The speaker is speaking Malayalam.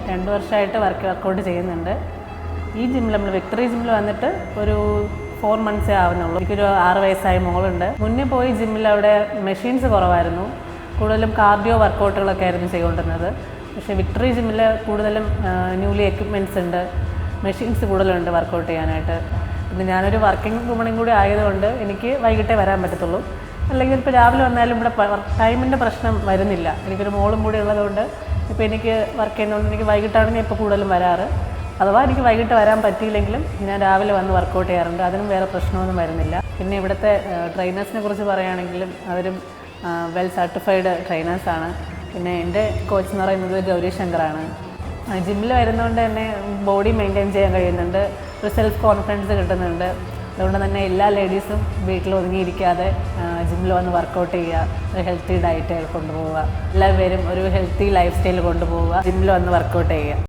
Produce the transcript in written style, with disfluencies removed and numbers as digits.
2 വർഷമായിട്ട് വർക്കൗട്ട് ചെയ്യുന്നുണ്ട്. ഈ ജിമ്മിൽ നമ്മൾ വിക്ടറി ജിമ്മിൽ വന്നിട്ട് ഒരു 4 മന്ത്സേ ആവുന്നുള്ളൂ. എനിക്കൊരു 6 വയസ്സായ മോളുണ്ട്. മുന്നേ പോയി ജിമ്മിൽ അവിടെ മെഷീൻസ് കുറവായിരുന്നു, കൂടുതലും കാർഡിയോ വർക്കൗട്ടുകളൊക്കെ ആയിരുന്നു ചെയ്തുകൊണ്ടിരുന്നത്. പക്ഷേ വിക്ടറി ജിമ്മിൽ കൂടുതലും ന്യൂലി എക്യുപ്മെൻറ്റ്സ് ഉണ്ട്, മെഷീൻസ് കൂടുതലുണ്ട് വർക്കൗട്ട് ചെയ്യാനായിട്ട്. പിന്നെ ഞാനൊരു വർക്കിംഗ് വുമണും കൂടി ആയതുകൊണ്ട് എനിക്ക് വൈകിട്ടേ വരാൻ പറ്റത്തുള്ളൂ. അല്ലെങ്കിൽ ഇപ്പോൾ രാവിലെ വന്നാലും ഇവിടെ ടൈമിൻ്റെ പ്രശ്നം വരുന്നില്ല. എനിക്കൊരു മോളും കൂടി ഉള്ളതുകൊണ്ട് ഇപ്പോൾ എനിക്ക് വർക്ക് ചെയ്യുന്നതുകൊണ്ട് എനിക്ക് വൈകിട്ടാണ് ഞാൻ ഇപ്പോൾ കൂടുതലും വരാറ്. അഥവാ എനിക്ക് വൈകിട്ട് വരാൻ പറ്റിയില്ലെങ്കിലും ഞാൻ രാവിലെ വന്ന് വർക്കൗട്ട് ചെയ്യാറുണ്ട്. അതിനും വേറെ പ്രശ്നമൊന്നും വരുന്നില്ല. പിന്നെ ഇവിടുത്തെ ട്രെയിനേഴ്സിനെ കുറിച്ച് പറയുകയാണെങ്കിലും അവരും വെൽ സർട്ടിഫൈഡ് ട്രെയിനേഴ്സാണ്. പിന്നെ എൻ്റെ കോച്ച് എന്ന് പറയുന്നത് ഗൗരി ശങ്കറാണ്. ജിമ്മിൽ വരുന്നതുകൊണ്ട് തന്നെ ബോഡി മെയിൻറ്റെയിൻ ചെയ്യാൻ കഴിയുന്നുണ്ട്, ഒരു സെൽഫ് കോൺഫിഡൻസ് കിട്ടുന്നുണ്ട്. അതുകൊണ്ട് തന്നെ എല്ലാ ലേഡീസും വീട്ടിൽ ഒതുങ്ങിയിരിക്കാതെ ജിമ്മിൽ വന്ന് വർക്കൗട്ട് ചെയ്യുക, ഒരു ഹെൽത്തി ഡയറ്റ് കൊണ്ടുപോവുക, എല്ലാവരും ഒരു ഹെൽത്തി ലൈഫ് സ്റ്റൈൽ കൊണ്ടുപോവുക, ജിമ്മിൽ വന്ന് വർക്കൗട്ട് ചെയ്യുക.